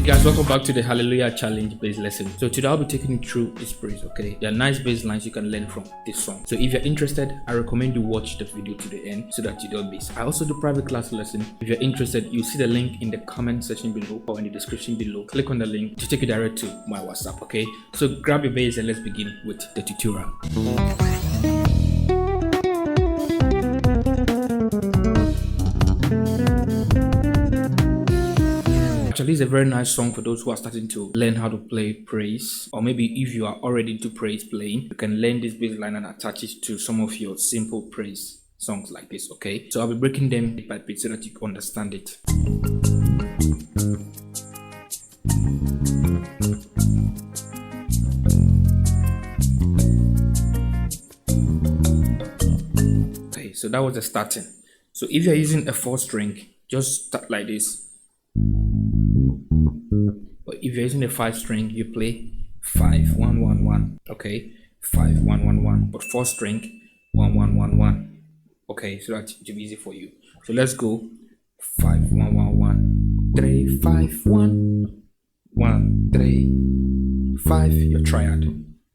Guys, welcome back to the Hallelujah Challenge bass lesson. So today I'll be taking you through this praise, okay? There are nice bass lines you can learn from this song. So if you're interested, I recommend you watch the video to the end so that you don't miss. I also do private class lesson. If you're interested, you'll see the link in the comment section below or in the description below. Click on the link to take you direct to my WhatsApp, okay? So grab your bass and let's begin with the tutorial. Actually, it's a very nice song for those who are starting to learn how to play praise, or maybe if you are already into praise playing, you can learn this bass line and attach it to some of your simple praise songs like this, okay? So I'll be breaking them bit by bit so that you understand it. Okay, so that was the starting. So if you're using a 4-string, just start like this. But if you're using a 5-string, you play 5 1 1 1, okay, 5 1 1 1, but 4-string 1 1 1 1, okay, so that should be easy for you. So let's go 5 1 1 1 3 5 1 1 3 5, your triad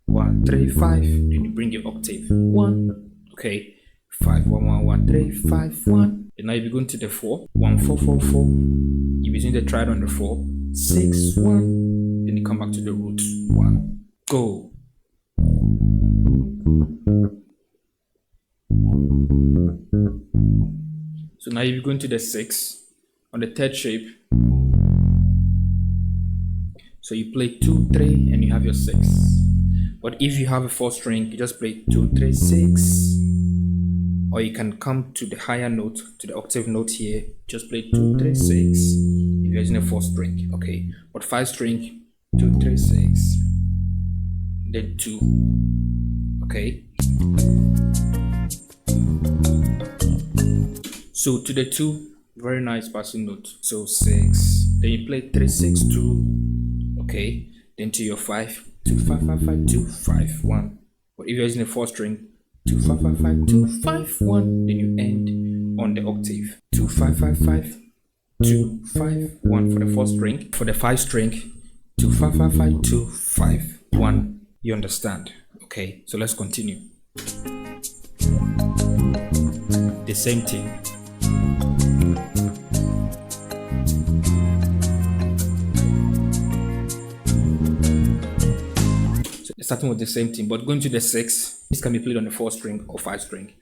1 3 5, then you bring your octave 1, okay, 5 1 1 1 3 5 1. And now you go into the 4 1 4 4 4. You're using the triad on the 4 6 1. Then you come back to the root 1. Go. So now you go into the 6 on the 3rd shape. So you play 2 3 and you have your 6. But if you have a 4-string, you just play 2 3 6. Or you can come to the higher note, to the octave note here, just play 2 3 6 if you're using a 4-string, okay? But 5-string 2 3 6, then 2, okay? So to the 2, very nice passing note. So 6, then you play 3 6 2, okay? Then to your 5 2 5 5 5 2 5 1. But if you're using a 4-string, 2 5 5 5 2 5 1, then you end on the octave 2 5 5 5 2 5 1 for the 4-string. For the 5-string 2 5 5 5 2 5 1. You understand? Okay, so let's continue. The same thing. Starting with the same thing, but going to the 6, this can be played on the 4-string or 5-string.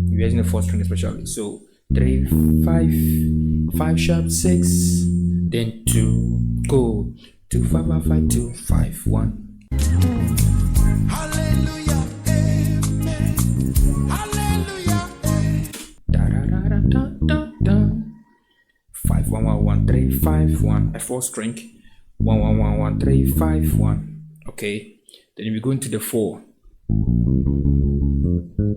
If you're using the 4-string especially. So 3 5 5 sharp 6, then 2, go 2 5 5 5 2 5 1. Hallelujah, amen. Hallelujah, da da da da da da. 5 1 1 1 3 5 1. A 4-string 1 1 1 1 3 5 1. Okay, then we go into the 4,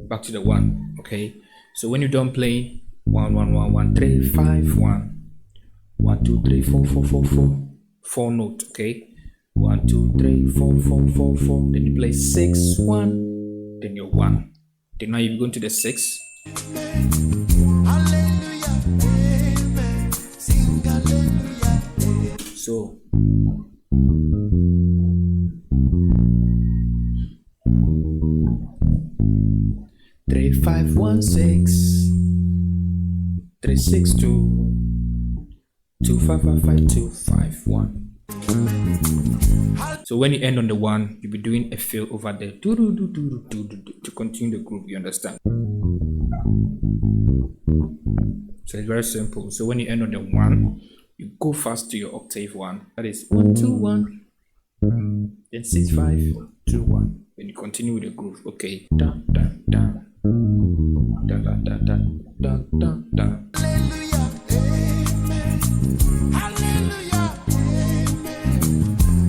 back to the 1, okay? So when you don't play 1 1 1 1 3 5 1 1 2 3 4 4 4 4 4 note, okay? 1 2 3 4 4 4 4, then you play 6 1, then you're 1. Then now you go into the 6. So 3 5 1 6 3 6 2 2 5 5 5 2 5 1. So when you end on the 1, you'll be doing a fill over there to continue the groove. You understand? So it's very simple. So when you end on the 1, you go fast to your octave 1. That is 1 2 1. Then 6 5 2 1. Then you continue with the groove. Okay. Da da da. Da da da da da da da. Hallelujah, amen. Hallelujah, amen.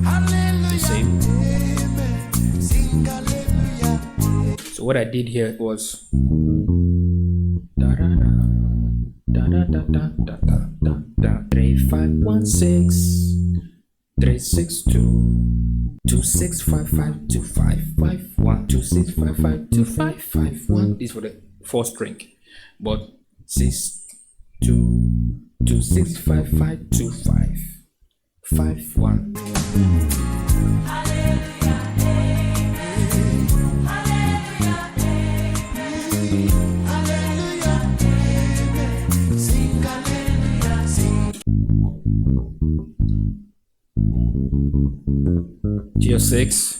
Hallelujah, same. Amen. Sing hallelujah. So what I did here was da da da da da da da da da da. 3 5 1 6 3 6 2 2 6 5 5 2 5 5 1 2 6 5 5 2 5 5 1. This is for the 4-string, but 6 2 2 6 5 5 2 5. 5 1. To your 6.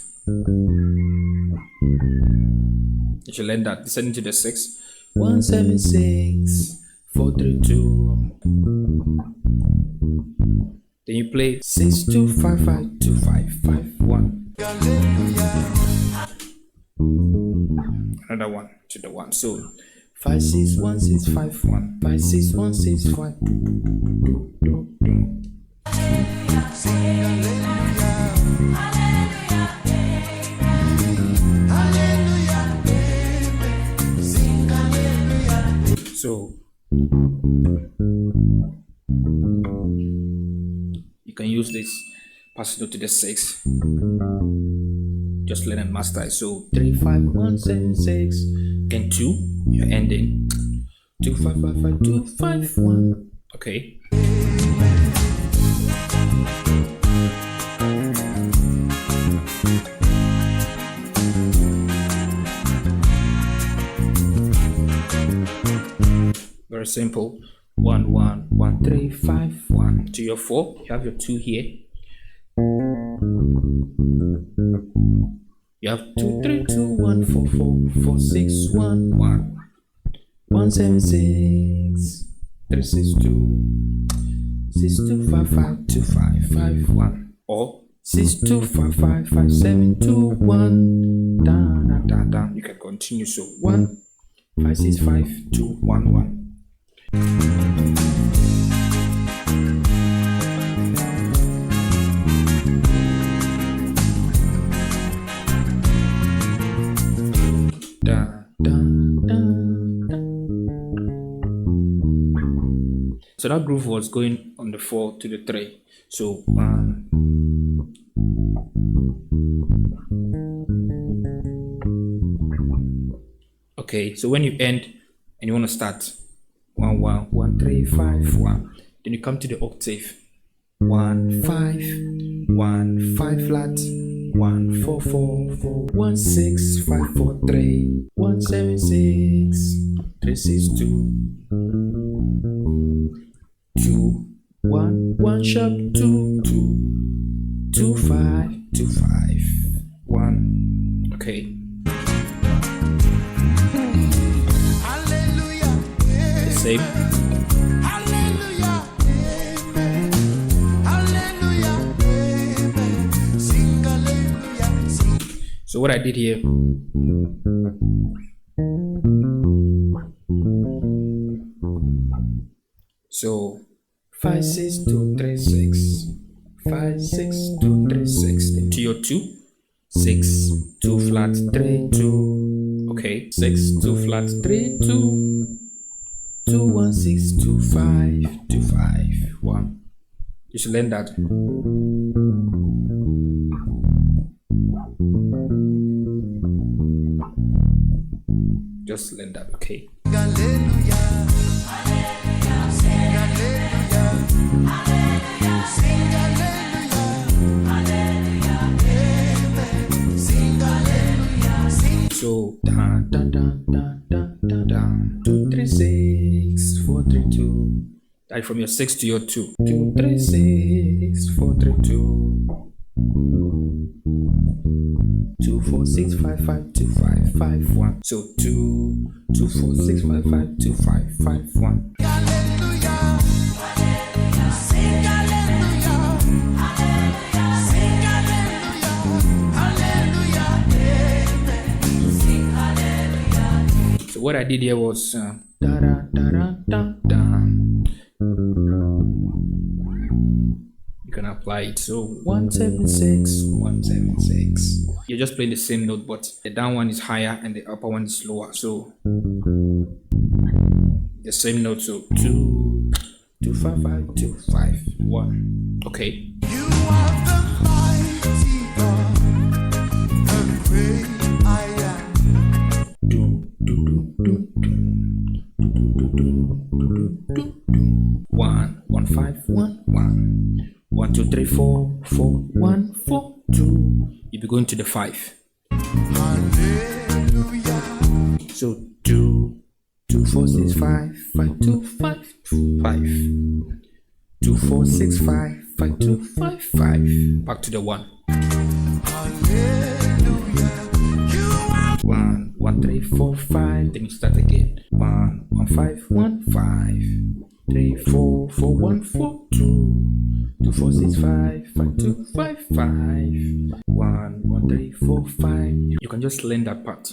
You should learn that. Descend into the 6. 1 7 6 4 3 2. Then you play 6 2 5 5 2 5 5 1. Another one to the 1. So 5 6 1 6 5 1 5 6 1 6 5 So you can use this pass note to the 6. Just learn and master it. So 3 5 1 7 6. Then 2. You're ending 2 5 5 5 2 5 1. Okay. Very simple. 1 1 1 3 5 1. To your 4, you have your 2 here. You have 2 3 2 1 4 4 4 6 1 1 1 7 6 3 6 2 6 2 5 5 2 5 5 1 or 6 2 5 5 5 7 2 1 down down down down. You can continue. So 1 5 6 5 2 1 1. So that groove was going on the 4 to the 3. So 1. Okay, so when you end and you want to start 1 1 1 3 5 1, then you come to the octave 1 5 1 5 flat 1 4 4 4 1 6 5 4 3 1 7 6 3 6 2 2 1 1 sharp 2 2 2 5 2 5 1. Okay. The same. So what I did here, so 5 6 2 3 6 5 6 2 3 6. Then to your 2 6 2 flat 3 2. Okay, 6 2 flat 3 2 2 1 6 2 5 2 5 1. You should learn that. Just learn that, okay? So down, down, down, down, down, down, down. 2 3 6 4 3 2. Right from your 6 to your 2. 2 3 6 4 3 2. 2 4 6 5 5 2 5 5 1. So 2 2 4 6 5 5 2 5 5 1. So what I did here was da da da da da da. You can apply it. So 1 7 6 1 7 6. You're just playing the same note, but the down one is higher and the upper one is lower. So the same note. So 2 2 5 5 2 5 1. Okay. You are the mighty God, the great I am. 1 1 5 1 1 1 2 3 4 4 1 4 2. You be going to the 5. So 2 2 4 6 5 5 2 5 5 2 4 6 5 5 2 5 5. Back to the 1. 1 1 3 4 5. Then you start again. 1 1 5 1 5 3 4 4 1 4 2 2 4 6 5 5 2 5 5 1 1 3 4 5. You can just learn that part.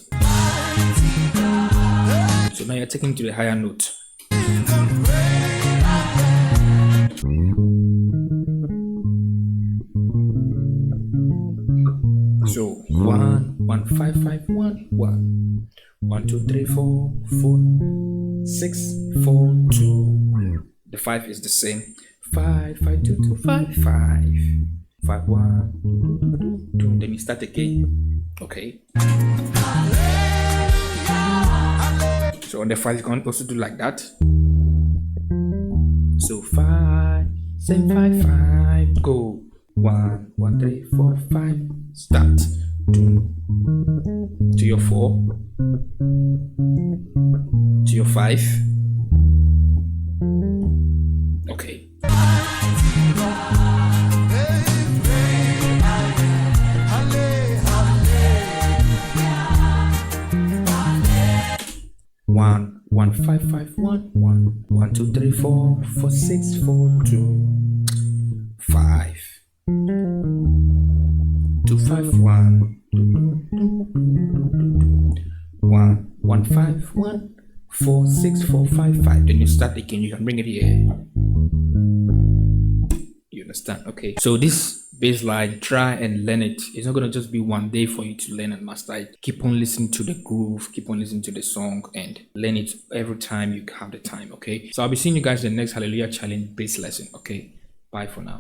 So now you're taking to the higher note. So 1 1 5 5 1 1 1 2 3 4 4 6 4 2. The 5 is the same. 5 5 2 2 5 5 5 1 2. Then you start again. Okay. So on the 5 you can also do like that. So 5 7 5 5 go. 1 1 3 4 5 start. 2 to your 4 to your 5. Okay. One 1 5 5 1 1 1 2 3 4 4 6 4 2 5 2 5 1 1 1 5 1 4 6 4 5 5. Then you start again. You can bring it here. You understand? Okay. So this bass line, try and learn it. It's not gonna just be one day for you to learn and master it. Keep on listening to the groove. Keep on listening to the song and learn it every time you have the time. Okay. So I'll be seeing you guys in the next Hallelujah Challenge bass lesson. Okay. Bye for now.